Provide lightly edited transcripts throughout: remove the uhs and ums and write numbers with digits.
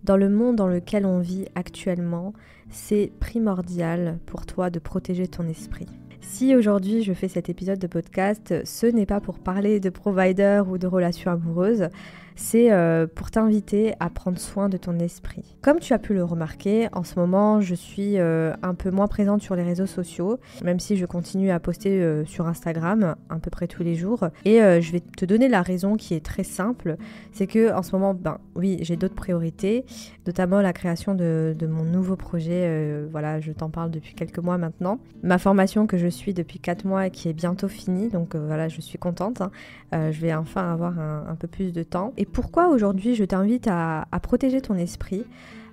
Dans le monde dans lequel on vit actuellement, c'est primordial pour toi de protéger ton esprit. Si aujourd'hui je fais cet épisode de podcast, ce n'est pas pour parler de provider ou de relations amoureuses, c'est pour t'inviter à prendre soin de ton esprit. Comme tu as pu le remarquer, en ce moment je suis un peu moins présente sur les réseaux sociaux, même si je continue à poster sur Instagram à peu près tous les jours. Et je vais te donner la raison qui est très simple, c'est que en ce moment, oui, j'ai d'autres priorités, notamment la création de mon nouveau projet. Voilà, je t'en parle depuis quelques mois maintenant. Ma formation que je suis depuis 4 mois et qui est bientôt finie, donc voilà, je suis contente. Je vais enfin avoir un peu plus de temps. Et pourquoi aujourd'hui je t'invite à protéger ton esprit,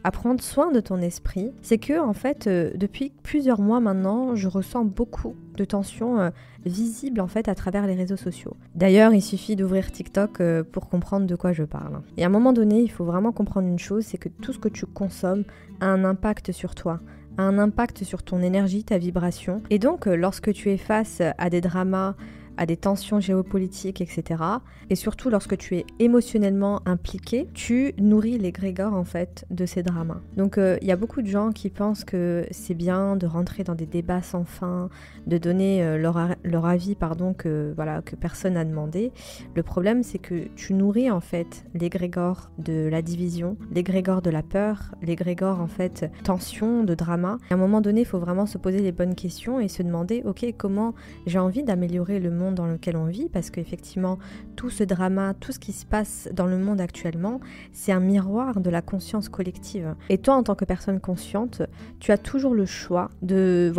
à prendre soin de ton esprit, c'est que en fait depuis plusieurs mois maintenant, je ressens beaucoup de tensions visibles en fait à travers les réseaux sociaux. D'ailleurs, il suffit d'ouvrir TikTok pour comprendre de quoi je parle. Et à un moment donné, il faut vraiment comprendre une chose, c'est que tout ce que tu consommes a un impact sur toi, a un impact sur ton énergie, ta vibration. Et donc, lorsque tu es face à des dramas, à des tensions géopolitiques, etc. Et surtout lorsque tu es émotionnellement impliqué, tu nourris l'égrégore en fait de ces dramas. Donc il y a beaucoup de gens qui pensent que c'est bien de rentrer dans des débats sans fin, de donner leur avis que personne n'a demandé. Le problème c'est que tu nourris en fait l'égrégore de la division, l'égrégore de la peur, l'égrégore en fait tension, de drama. Et à un moment donné, il faut vraiment se poser les bonnes questions et se demander ok, comment j'ai envie d'améliorer le monde dans lequel on vit, parce qu'effectivement tout ce drama, tout ce qui se passe dans le monde actuellement, c'est un miroir de la conscience collective. Et toi, en tant que personne consciente, tu as toujours le choix de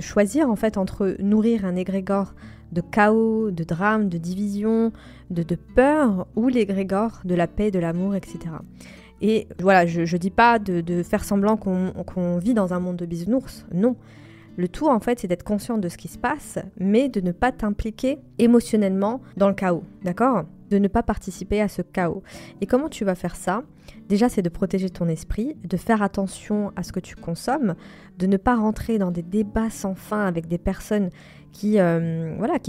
choisir en fait entre nourrir un égrégore de chaos, de drame, de division, de peur, ou l'égrégore de la paix, de l'amour, etc. Et voilà, je dis pas de faire semblant qu'on vit dans un monde de bisounours, non. Le tout, en fait, c'est d'être conscient de ce qui se passe, mais de ne pas t'impliquer émotionnellement dans le chaos, d'accord ? De ne pas participer à ce chaos. Et comment tu vas faire ça ? Déjà, c'est de protéger ton esprit, de faire attention à ce que tu consommes, de ne pas rentrer dans des débats sans fin avec des personnes qui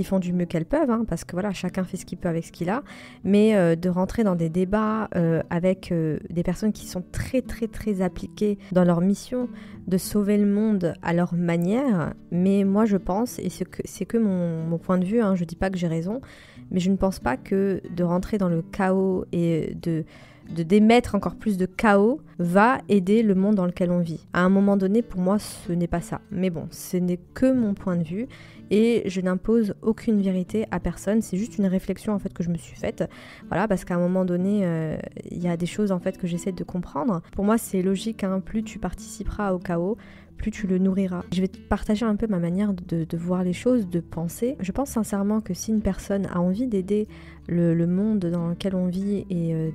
font du mieux qu'elles peuvent, parce que voilà, chacun fait ce qu'il peut avec ce qu'il a, mais de rentrer dans des débats avec des personnes qui sont très très très appliquées dans leur mission de sauver le monde à leur manière. Mais moi je pense, et c'est que mon point de vue, je dis pas que j'ai raison, mais je ne pense pas que de rentrer dans le chaos et de d'émettre encore plus de chaos va aider le monde dans lequel on vit. À un moment donné, pour moi, ce n'est pas ça. Mais bon, ce n'est que mon point de vue et je n'impose aucune vérité à personne. C'est juste une réflexion en fait que je me suis faite. Voilà, parce qu'à un moment donné, il y a des choses en fait que j'essaie de comprendre. Pour moi, c'est logique. Plus tu participeras au chaos, plus tu le nourriras. Je vais te partager un peu ma manière de voir les choses, de penser. Je pense sincèrement que si une personne a envie d'aider le monde dans lequel on vit et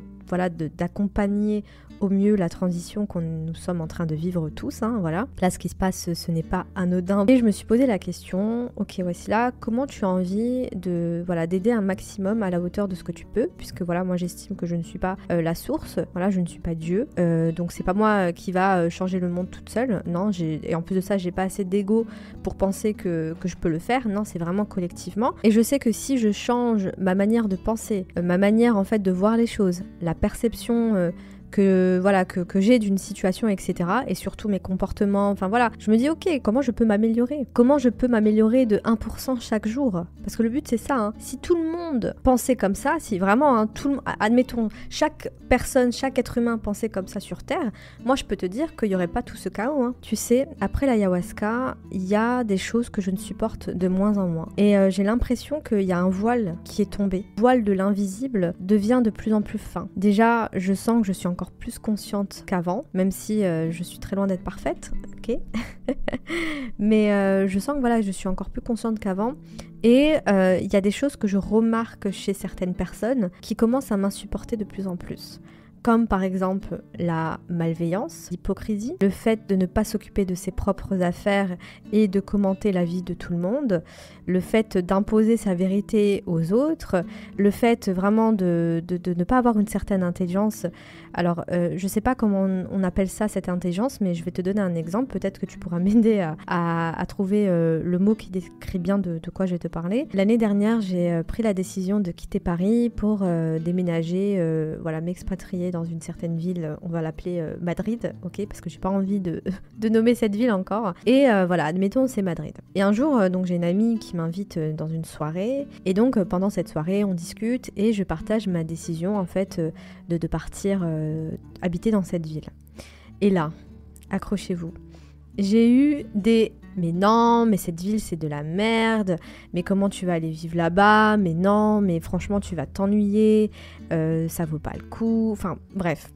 d'accompagner au mieux la transition que nous sommes en train de vivre tous, voilà. Là, ce qui se passe, ce n'est pas anodin. Et je me suis posé la question, ok, voici là, comment tu as envie d'aider un maximum à la hauteur de ce que tu peux, puisque voilà, moi j'estime que je ne suis pas la source, voilà, je ne suis pas Dieu, donc c'est pas moi qui va changer le monde toute seule, non, et en plus de ça, j'ai pas assez d'ego pour penser que je peux le faire, non, c'est vraiment collectivement. Et je sais que si je change ma manière de penser, ma manière en fait de voir les choses, la perception que j'ai d'une situation, etc. Et surtout mes comportements, je me dis ok, comment je peux m'améliorer ? Comment je peux m'améliorer de 1% chaque jour ? Parce que le but c'est ça, si tout le monde pensait comme ça, si vraiment, admettons, chaque personne, chaque être humain pensait comme ça sur Terre, moi je peux te dire qu'il n'y aurait pas tout ce chaos. Tu sais, après l'ayahuasca, il y a des choses que je ne supporte de moins en moins. Et j'ai l'impression qu'il y a un voile qui est tombé. Le voile de l'invisible devient de plus en plus fin. Déjà, je sens que je suis encore plus consciente qu'avant, même si je suis très loin d'être parfaite, ok. Mais je sens que je suis encore plus consciente qu'avant. Et il y a des choses que je remarque chez certaines personnes qui commencent à m'insupporter de plus en plus. Comme par exemple la malveillance, l'hypocrisie, le fait de ne pas s'occuper de ses propres affaires et de commenter la vie de tout le monde, le fait d'imposer sa vérité aux autres, le fait vraiment de ne pas avoir une certaine intelligence. Alors, je ne sais pas comment on appelle ça, cette intelligence, mais je vais te donner un exemple. Peut-être que tu pourras m'aider à trouver le mot qui décrit bien de quoi je vais te parler. L'année dernière, j'ai pris la décision de quitter Paris pour déménager, m'expatrier dans une certaine ville, on va l'appeler Madrid, ok, parce que j'ai pas envie de nommer cette ville encore. Et voilà, admettons c'est Madrid. Et un jour, donc j'ai une amie qui m'invite dans une soirée, et donc pendant cette soirée, on discute et je partage ma décision en fait de partir habiter dans cette ville. Et là, accrochez-vous, j'ai eu des mais non, mais cette ville c'est de la merde, mais comment tu vas aller vivre là-bas, mais non, mais franchement tu vas t'ennuyer, ça vaut pas le coup, enfin bref.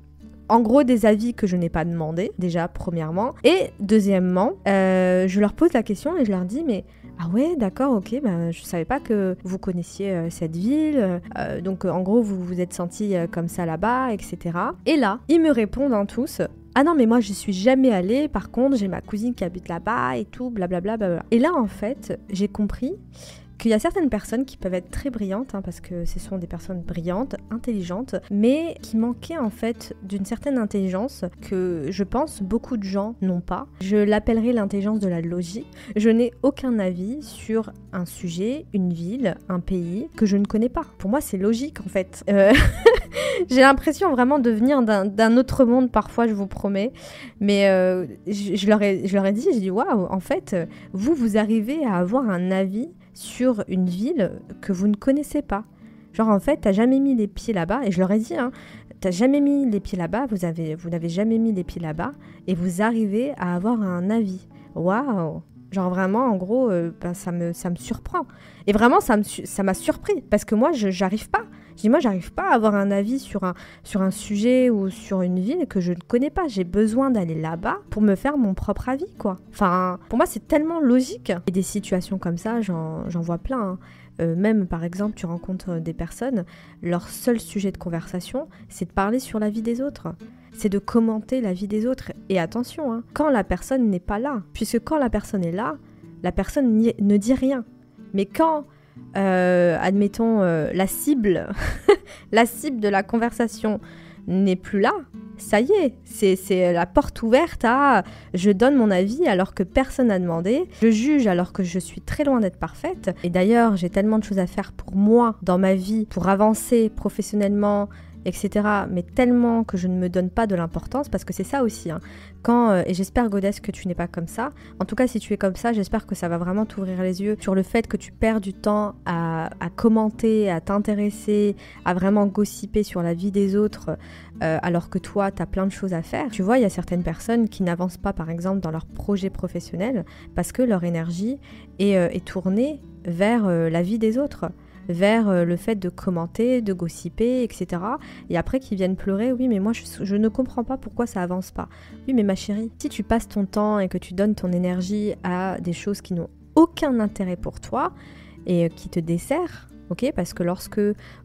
En gros, des avis que je n'ai pas demandé, déjà, premièrement. Et deuxièmement, je leur pose la question et je leur dis, mais ah ouais, d'accord, ok, bah, je savais pas que vous connaissiez cette ville, donc en gros, vous vous êtes sentis comme ça là-bas, etc. Et là, ils me répondent tous, ah non, mais moi, je suis jamais allée, par contre, j'ai ma cousine qui habite là-bas et tout, blablabla. Bla. Et là, en fait, j'ai compris qu'il y a certaines personnes qui peuvent être très brillantes, parce que ce sont des personnes brillantes, intelligentes, mais qui manquaient en fait d'une certaine intelligence que je pense beaucoup de gens n'ont pas. Je l'appellerai l'intelligence de la logique. Je n'ai aucun avis sur un sujet, une ville, un pays que je ne connais pas. Pour moi, c'est logique en fait. J'ai l'impression vraiment de venir d'un autre monde parfois, je vous promets. Mais je leur ai dit, j'ai dit waouh, en fait, vous arrivez à avoir un avis sur une ville que vous ne connaissez pas. Genre en fait, t'as jamais mis les pieds là-bas, et je leur ai dit, t'as jamais mis les pieds là-bas, vous n'avez jamais mis les pieds là-bas, et vous arrivez à avoir un avis. Waouh! Genre vraiment, en gros, ça me surprend. Et vraiment, ça m'a surpris, parce que moi, j'arrive pas. Je dis, moi, j'arrive pas à avoir un avis sur un sujet ou sur une ville que je ne connais pas. J'ai besoin d'aller là-bas pour me faire mon propre avis, quoi. Enfin, pour moi, c'est tellement logique. Et des situations comme ça, j'en vois plein. Même, par exemple, tu rencontres des personnes, leur seul sujet de conversation, c'est de parler sur la vie des autres. C'est de commenter la vie des autres. Et attention, quand la personne n'est pas là, puisque quand la personne est là, la personne ne dit rien. Mais quand, admettons, la cible de la conversation n'est plus là, ça y est, c'est la porte ouverte à je donne mon avis alors que personne n'a demandé, je juge alors que je suis très loin d'être parfaite. Et d'ailleurs, j'ai tellement de choses à faire pour moi dans ma vie, pour avancer professionnellement, etc. Mais tellement que je ne me donne pas de l'importance, parce que c'est ça aussi. Et j'espère, Goddess, que tu n'es pas comme ça. En tout cas, si tu es comme ça, j'espère que ça va vraiment t'ouvrir les yeux sur le fait que tu perds du temps à commenter, à t'intéresser, à vraiment gossiper sur la vie des autres, alors que toi, tu as plein de choses à faire. Tu vois, il y a certaines personnes qui n'avancent pas, par exemple, dans leur projet professionnel, parce que leur énergie est tournée vers la vie des autres, vers le fait de commenter, de gossiper, etc. Et après qu'ils viennent pleurer, oui mais moi je ne comprends pas pourquoi ça avance pas. Oui mais ma chérie, si tu passes ton temps et que tu donnes ton énergie à des choses qui n'ont aucun intérêt pour toi et qui te desserrent, ok, parce que lorsque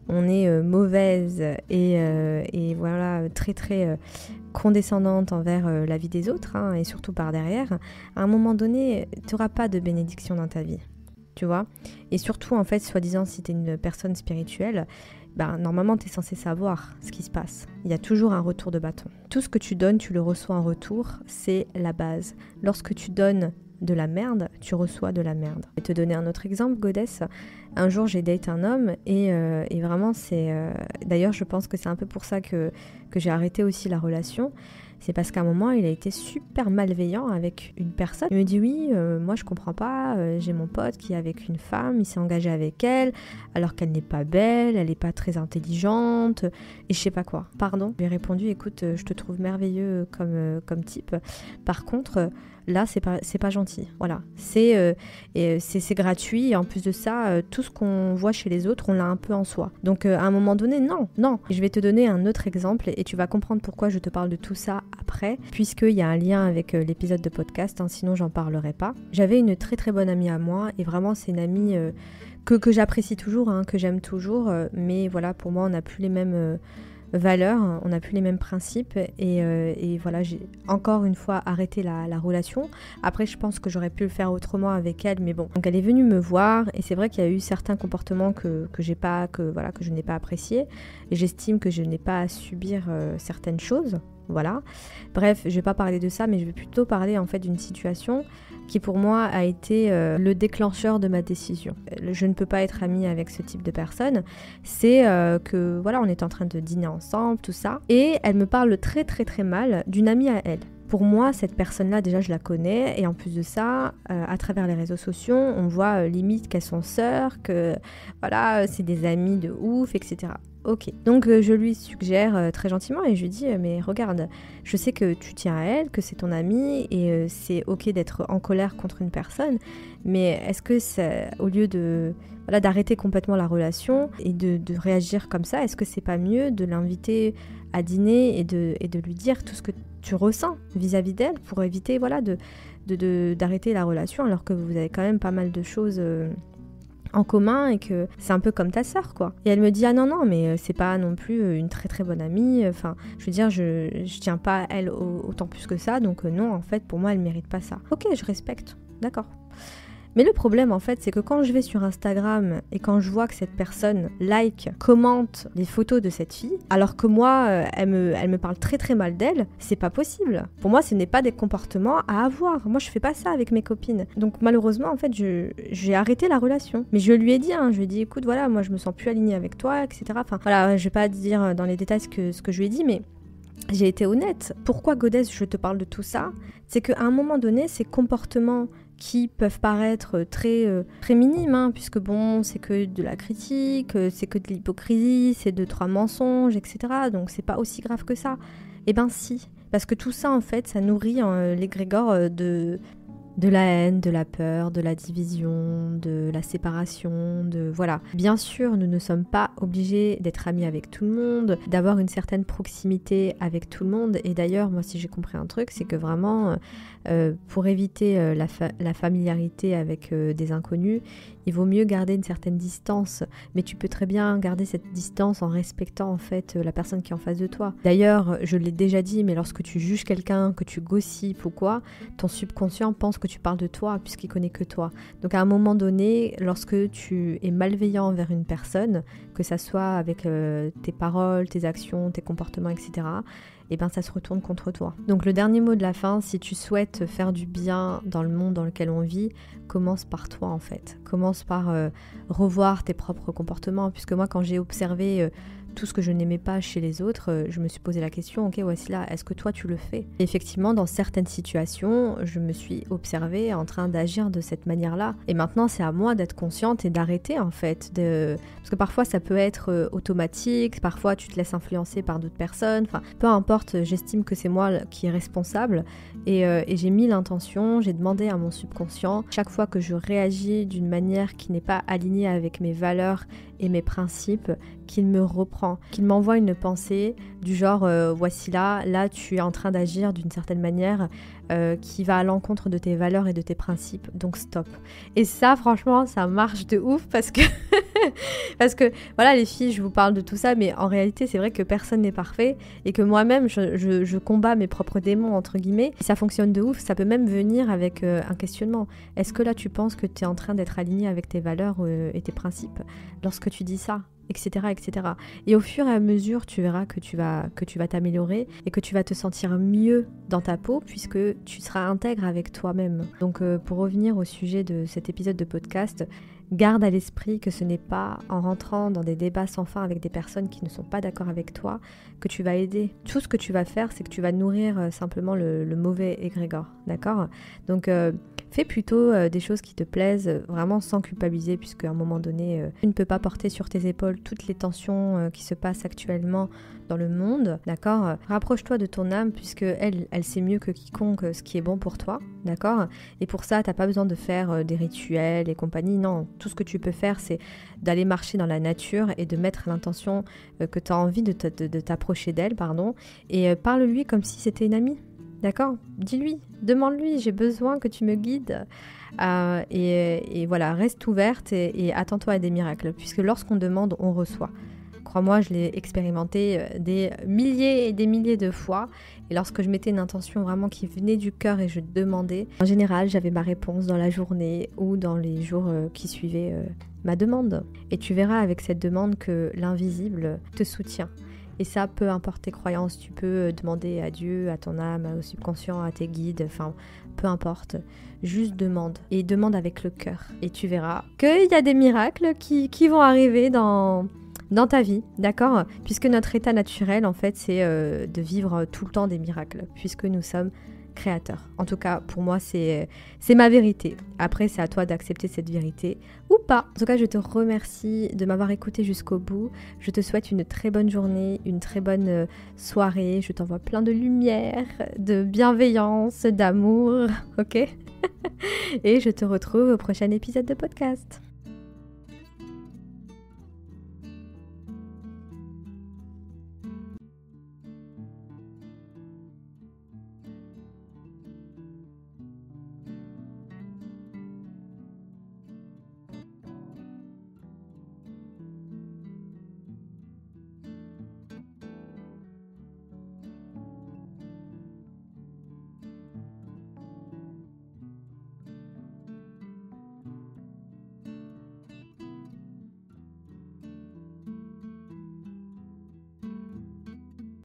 on est mauvaise et voilà très très condescendante envers la vie des autres, et surtout par derrière, à un moment donné, tu n'auras pas de bénédiction dans ta vie. Tu vois, et surtout en fait, soi-disant, si t'es une personne spirituelle, normalement t'es censé savoir ce qui se passe. Il y a toujours un retour de bâton. Tout ce que tu donnes, tu le reçois en retour, c'est la base. Lorsque tu donnes de la merde, tu reçois de la merde. Je vais te donner un autre exemple, Goddess. Un jour, j'ai date un homme et vraiment, c'est... D'ailleurs, je pense que c'est un peu pour ça que j'ai arrêté aussi la relation. C'est parce qu'à un moment, il a été super malveillant avec une personne. Il me dit oui, moi je comprends pas, j'ai mon pote qui est avec une femme, il s'est engagé avec elle, alors qu'elle n'est pas belle, elle n'est pas très intelligente, et je sais pas quoi. Pardon, je lui ai répondu, écoute, je te trouve merveilleux comme type. Par contre, là, c'est pas gentil. Voilà, c'est gratuit, et en plus de ça, tout ce qu'on voit chez les autres, on l'a un peu en soi. Donc à un moment donné, non. Et je vais te donner un autre exemple, et tu vas comprendre pourquoi je te parle de tout ça après, puisqu'il y a un lien avec l'épisode de podcast, sinon j'en parlerai pas. J'avais une très très bonne amie à moi, et vraiment c'est une amie que j'apprécie toujours, que j'aime toujours, mais voilà, pour moi on n'a plus les mêmes valeurs, on n'a plus les mêmes principes, et voilà, j'ai encore une fois arrêté la relation. Après, je pense que j'aurais pu le faire autrement avec elle, mais bon. Donc elle est venue me voir, et c'est vrai qu'il y a eu certains comportements que je n'ai pas appréciés, et j'estime que je n'ai pas à subir certaines choses. voilà. Bref, je vais pas parler de ça, mais je vais plutôt parler en fait d'une situation qui pour moi a été le déclencheur de ma décision. Je ne peux pas être amie avec ce type de personne. C'est que voilà, on est en train de dîner ensemble, tout ça, et elle me parle très très très mal d'une amie à elle. Pour moi, cette personne-là, déjà, je la connais. Et en plus de ça, à travers les réseaux sociaux, on voit limite qu'elles sont sœurs, que voilà, c'est des amies de ouf, etc. Ok. Donc, je lui suggère très gentiment et je lui dis, mais regarde, je sais que tu tiens à elle, que c'est ton amie et c'est ok d'être en colère contre une personne. Mais est-ce que c'est, au lieu de... Voilà, d'arrêter complètement la relation et de réagir comme ça, est-ce que c'est pas mieux de l'inviter à dîner et de lui dire tout ce que tu ressens vis-à-vis d'elle pour éviter voilà, d'arrêter la relation alors que vous avez quand même pas mal de choses en commun et que c'est un peu comme ta sœur quoi. Et elle me dit ah non mais c'est pas non plus une très très bonne amie, enfin je veux dire je tiens pas à elle autant plus que ça donc non en fait pour moi elle mérite pas ça. Ok, je respecte, d'accord. Mais le problème en fait c'est que quand je vais sur Instagram et quand je vois que cette personne like, commente les photos de cette fille, alors que moi elle me parle très très mal d'elle, c'est pas possible. Pour moi ce n'est pas des comportements à avoir. Moi je fais pas ça avec mes copines. Donc malheureusement en fait j'ai arrêté la relation. Mais je lui ai dit, je lui ai dit écoute voilà moi je me sens plus alignée avec toi, etc. Enfin voilà, je vais pas dire dans les détails ce que je lui ai dit mais j'ai été honnête. Pourquoi Godesse je te parle de tout ça? C'est qu'à un moment donné ces comportements qui peuvent paraître très minimes, puisque bon, c'est que de la critique, c'est que de l'hypocrisie, c'est 2-3 mensonges, etc. Donc c'est pas aussi grave que ça. Eh ben si, parce que tout ça en fait, ça nourrit l'égrégore de la haine, de la peur, de la division, de la séparation, de voilà. Bien sûr, nous ne sommes pas obligés d'être amis avec tout le monde, d'avoir une certaine proximité avec tout le monde. Et d'ailleurs, moi, si j'ai compris un truc, c'est que vraiment, pour éviter la familiarité avec des inconnus, il vaut mieux garder une certaine distance. Mais tu peux très bien garder cette distance en respectant en fait la personne qui est en face de toi. D'ailleurs, je l'ai déjà dit, mais lorsque tu juges quelqu'un, que tu gossipes ou quoi, ton subconscient pense que tu parles de toi puisqu'il connaît que toi. Donc à un moment donné, lorsque tu es malveillant envers une personne, que ça soit avec tes paroles, tes actions, tes comportements, etc., et ben ça se retourne contre toi. Donc le dernier mot de la fin, si tu souhaites faire du bien dans le monde dans lequel on vit, commence par toi en fait. Commence par revoir tes propres comportements, puisque moi quand j'ai observé tout ce que je n'aimais pas chez les autres, je me suis posé la question, ok Wassila, est-ce que toi tu le fais? Et effectivement, dans certaines situations, je me suis observée en train d'agir de cette manière-là. Et maintenant, c'est à moi d'être consciente et d'arrêter en fait. Parce que parfois, ça peut être automatique, parfois tu te laisses influencer par d'autres personnes, enfin, peu importe, j'estime que c'est moi qui est responsable. Et j'ai mis l'intention, j'ai demandé à mon subconscient, chaque fois que je réagis d'une manière qui n'est pas alignée avec mes valeurs et mes principes, qu'il me reprend, qu'il m'envoie une pensée du genre voici là tu es en train d'agir d'une certaine manière qui va à l'encontre de tes valeurs et de tes principes, donc stop. Et ça franchement ça marche de ouf parce que parce que voilà les filles, je vous parle de tout ça, mais en réalité c'est vrai que personne n'est parfait et que moi-même je combats mes propres démons entre guillemets. Et ça fonctionne de ouf, ça peut même venir avec un questionnement. Est-ce que là tu penses que tu es en train d'être aligné avec tes valeurs et tes principes lorsque tu dis ça, etc., etc. Et au fur et à mesure, tu verras que tu vas t'améliorer et que tu vas te sentir mieux dans ta peau puisque tu seras intègre avec toi-même. Donc pour revenir au sujet de cet épisode de podcast, garde à l'esprit que ce n'est pas en rentrant dans des débats sans fin avec des personnes qui ne sont pas d'accord avec toi que tu vas aider. Tout ce que tu vas faire, c'est que tu vas nourrir simplement le mauvais égrégore, d'accord? Donc fais plutôt des choses qui te plaisent, vraiment sans culpabiliser, puisque à un moment donné, tu ne peux pas porter sur tes épaules toutes les tensions qui se passent actuellement dans le monde, d'accord? Rapproche-toi de ton âme, puisque elle sait mieux que quiconque ce qui est bon pour toi, d'accord? Et pour ça, t'as pas besoin de faire des rituels et compagnie, non. Tout ce que tu peux faire, c'est d'aller marcher dans la nature et de mettre l'intention que tu as envie de t'approcher d'elle, et parle-lui comme si c'était une amie. D'accord? Dis-lui, demande-lui, j'ai besoin que tu me guides. Et voilà, reste ouverte et attends-toi à des miracles. Puisque lorsqu'on demande, on reçoit. Crois-moi, je l'ai expérimenté des milliers et des milliers de fois. Et lorsque je mettais une intention vraiment qui venait du cœur et je demandais, en général, j'avais ma réponse dans la journée ou dans les jours qui suivaient ma demande. Et tu verras avec cette demande que l'invisible te soutient. Et ça, peu importe tes croyances, tu peux demander à Dieu, à ton âme, au subconscient, à tes guides, enfin, peu importe. Juste demande, et demande avec le cœur. Et tu verras qu'il y a des miracles qui vont arriver dans ta vie, d'accord ? Puisque notre état naturel, en fait, c'est de vivre tout le temps des miracles, puisque nous sommes créateur. En tout cas, pour moi, c'est ma vérité. Après, c'est à toi d'accepter cette vérité ou pas. En tout cas, je te remercie de m'avoir écouté jusqu'au bout. Je te souhaite une très bonne journée, une très bonne soirée. Je t'envoie plein de lumière, de bienveillance, d'amour, ok ? Et je te retrouve au prochain épisode de podcast.